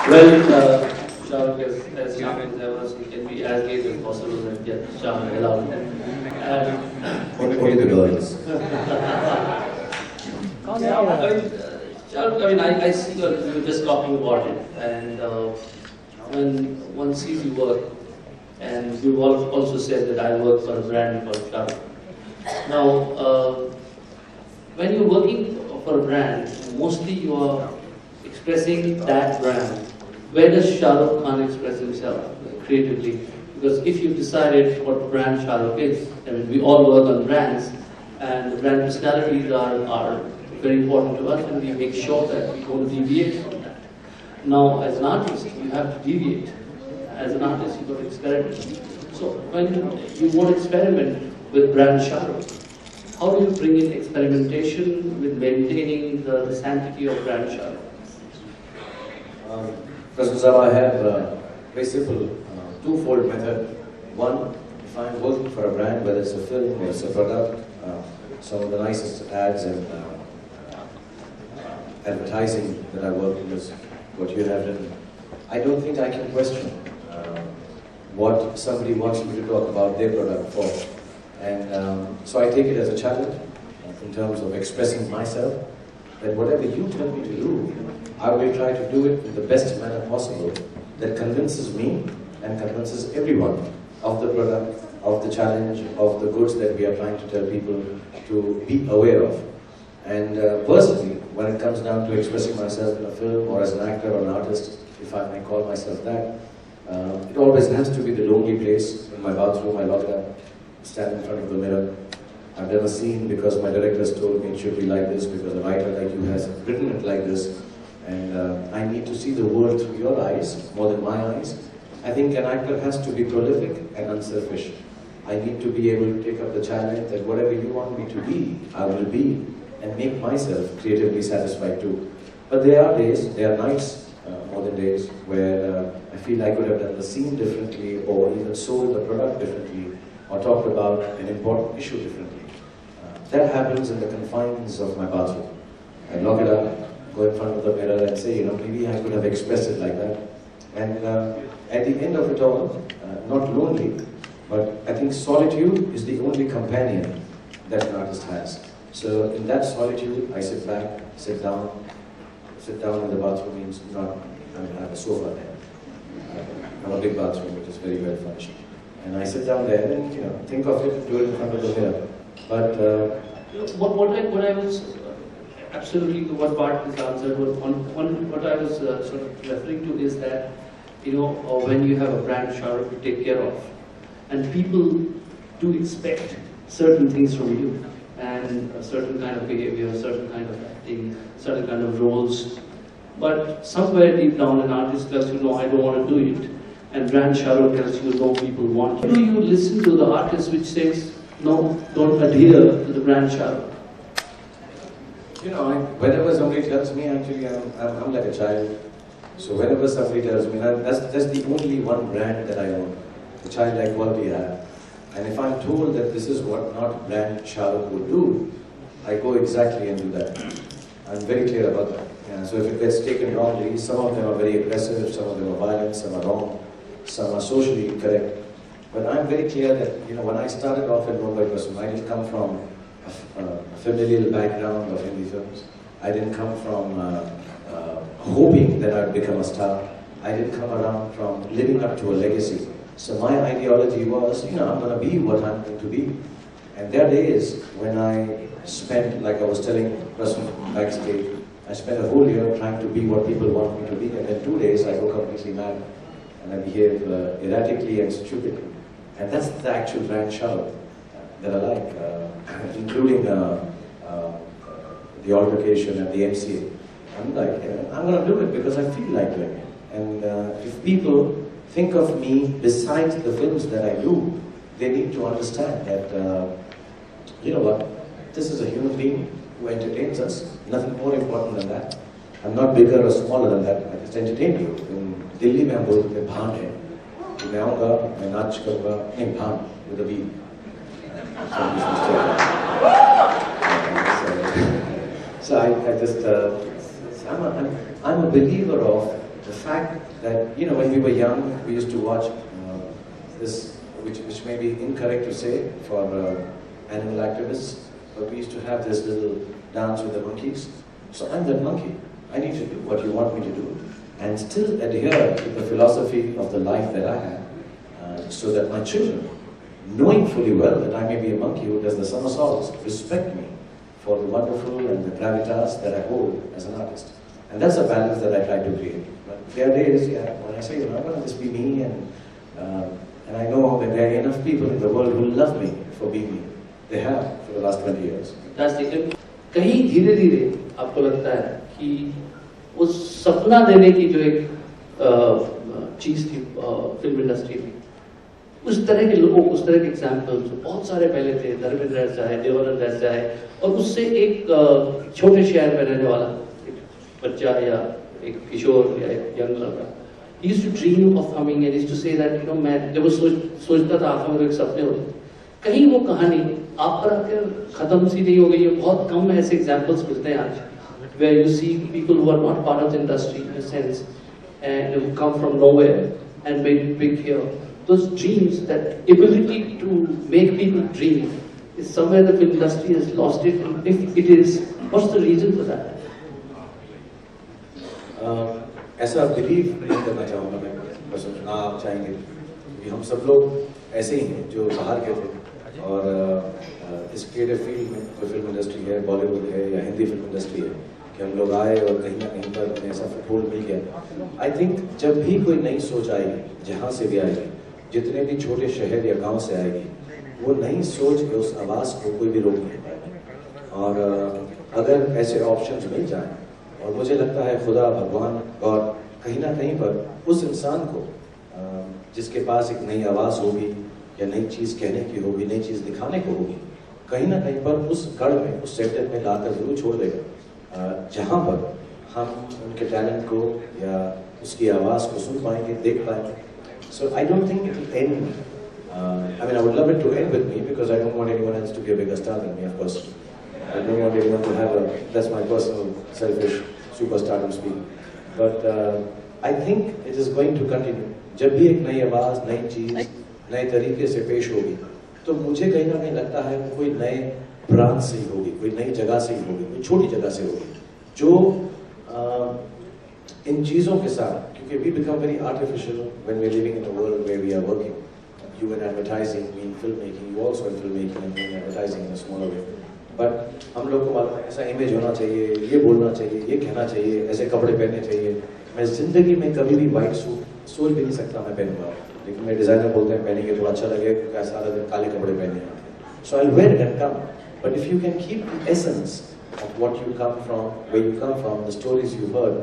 Well, Shah, as young as ever, so he can be as late as possible and get Shah allowed. And Only the girls. yeah, Shah, I mean, I see you're just talking about it, and when one sees you work, and you've also said that I work for a brand called Shah. Now, when you're working for a brand, mostly you are expressing that brand. Where does Shah Rukh Khan express himself creatively? Because if you've decided what brand Shah Rukh is, I mean, we all work on brands, and the brand personalities are very important to us, and we make sure that we don't deviate from that. Now, as an artist, you have to deviate. As an artist, you've got to experiment. So, when you want to experiment with brand Shah Rukh, how do you bring in experimentation with maintaining the sanctity of brand Shah Rukh? First of all, I have a very simple twofold method. One, if I'm working for a brand, whether it's a film or it's a product, some of the nicest ads and advertising that I work with is what you have done. I don't think I can question what somebody wants me to talk about their product for. And so I take it as a challenge in terms of expressing myself, that whatever you tell me to do, I will try to do it in the best manner possible that convinces me and convinces everyone of the product, of the challenge, of the goods that we are trying to tell people to be aware of. And personally, when it comes down to expressing myself in a film or as an actor or an artist, if I may call myself that, it always has to be the lonely place in my bathroom. I love that. Stand in front of the mirror. I've done a scene because my director has told me it should be like this, because a writer like you has written it like this. And I need to see the world through your eyes, more than my eyes. I think an actor has to be prolific and unselfish. I need to be able to take up the challenge that whatever you want me to be, I will be, and make myself creatively satisfied too. But there are days, there are nights, more than days, where I feel I could have done the scene differently, or even sold the product differently, or talked about an important issue differently. That happens in the confines of my bathroom. I lock it up, go in front of the mirror and say, maybe I could have expressed it like that. And at the end of it all, not lonely, but I think solitude is the only companion that an artist has. So in that solitude, I sit back, sit down in the bathroom means not, I have a sofa there. I have a big bathroom which is very well furnished. And I sit down there and think of it and do it in front of the mirror. But what I was absolutely what part is answered. What I was sort of referring to is that when you have a brand Shah Rukh to take care of, and people do expect certain things from you, and a certain kind of behavior, a certain kind of acting, certain kind of roles. But somewhere deep down, an artist tells you, no, I don't want to do it, and brand Shah Rukh tells you, no, people want it. Do you listen to the artist which says, no, don't adhere to the brand Shah Rukh? Whenever somebody tells me, actually, I'm like a child. So whenever somebody tells me, that's the only one brand that I own, the childlike quality I have. And if I'm told that this is what not brand Shah Rukh would do, I go exactly and do that. I'm very clear about that. So if it gets taken wrongly, some of them are very aggressive, some of them are violent, some are wrong, some are socially incorrect. But I'm very clear that, when I started off in Mumbai Pasum, I didn't come from a familial background of Hindi films. I didn't come from hoping that I'd become a star. I didn't come around from living up to a legacy. So my ideology was, I'm going to be what I'm going to be. And there are days when I spent, like I was telling Rasul backstage, I spent a whole year trying to be what people want me to be, and then 2 days I go completely mad and I behave erratically and stupidly. And that's the actual brand Shah Rukh that I like, including the altercation and the MCA. I'm like, I'm going to do it because I feel like doing it. And if people think of me besides the films that I do, they need to understand that, this is a human being who entertains us. Nothing more important than that. I'm not bigger or smaller than that. I just entertain you. In Delhi, में हम बोलते हैं भान है. मैं आऊँगा, मैं नाच करूँगा, नहीं भान with a B. So I just, I'm a believer of the fact that, you know, when we were young, we used to watch this, which may be incorrect to say for animal activists, but we used to have this little dance with the monkeys. So I'm that monkey. I need to do what you want me to do, and still adhere to the philosophy of the life that I have, so that my children, knowing fully well that I may be a monkey who does the somersaults, respect me for the wonderful and the gravitas that I hold as an artist. And that's a balance that I try to create. But there are days, yeah, when I say, you know, I'm going to just be me, and I know that there are enough people in the world who love me for being me. They have for the last 20 years. कहीं धीरे धीरे आपको लगता है कि वो सपना देने की जो एक चीज थी फिल्म इंडस्ट्री में, उस तरह के लोगों, उस तरह के एग्जाम्पल्स बहुत सारे पहले थे, धर्मेंद्र रह जाए, देवानंद रह जाए, और उससे एक छोटे शहर में रहने वाला एक बच्चा या एक किशोर या एक यंग लड़का, he used to dream of coming and used to say that, you know, मैं जब वो सोचता था आंखों में तो एक सपने होते, कहीं वो कहानी आप पर आकर खत्म सी नहीं हो गई है। बहुत कम ऐसे एग्जाम्पल्स मिलते हैं आज, where you see people who are not part of the industry in a sense and who come from nowhere and made it big here. Those dreams, that ability to make people dream, is somewhere the film industry has lost it. And if it is, what's the reason for that? ऐसा believe नहीं करना चाहूँगा मैं, बस ना आप चाहेंगे कि हम सब लोग ऐसे ही हैं जो बाहर के थे, और इस क्रिएटिव फील्ड में जो फिल्म इंडस्ट्री है, बॉलीवुड है या हिंदी फिल्म इंडस्ट्री है, कि हम लोग आए और कहीं ना कहीं पर हमें ऐसा फुटहोल्ड मिल गया। आई थिंक जब भी कोई नई सोच आएगी, जहाँ से भी आएगी, जितने भी छोटे शहर या गांव से आएगी, वो नई सोच के उस आवाज़ को कोई भी रोक नहीं पाएगा। और अगर ऐसे ऑप्शंस मिल जाएं, और मुझे लगता है खुदा, भगवान, गॉड कहीं ना कहीं पर उस इंसान को जिसके पास एक नई आवाज़ होगी या नई चीज़ कहने की होगी, नई चीज़ दिखाने को होगी, कहीं ना कहीं पर उस गढ़ में, उस सेक्टर में लाकर जरूर छोड़ देगा, जहाँ पर हम उनके टैलेंट को या उसकी आवाज़ को सुन पाएंगे, देख पाएंगे। So I don't think it will end. I mean, I would love it to end with me, because I don't want anyone else to be a bigger star than me, of course. I don't want anyone to have that's my personal, selfish, superstardom speak. But I think it is going to continue. जब भी एक नई आवाज़, नई चीज़, नए तरीके से पेश होगी, तो मुझे कहीं ना कहीं लगता है कि कोई नए प्रांत से ही होगी, कोई नई जगह से ही होगी, कोई छोटी जगह से होगी, जो इन चीज़ों के साथ, क्योंकि we become very artificial when we're living in a world where we are working. You in advertising, me in filmmaking, you also in filmmaking and me in advertising in a smaller way. But हम लोग को मालूम है ऐसा image होना चाहिए, ये बोलना चाहिए, ये कहना चाहिए, ऐसे कपड़े पहनने चाहिए। मैं जिंदगी में कभी भी वाइट सूट सोच भी नहीं सकता मैं पहनूंगा, लेकिन मेरे डिजाइनर बोलते हैं पहनेंगे तो अच्छा लगे, क्योंकि सारा दिन काले कपड़े पहने हैं। So I'll wear it and come. But if you can keep the essence of what you come from, where you come from, the stories you heard,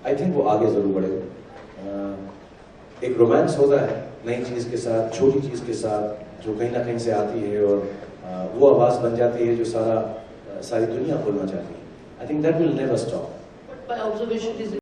I think वो आगे जरूर बढ़ेगा। एक रोमांस होता है नई चीज़ के साथ, छोटी चीज़ के साथ, जो कहीं ना कहीं से आती है और वो आवाज़ बन जाती है जो सारी दुनिया बोलना चाहती है। I think that will never stop. But my observation is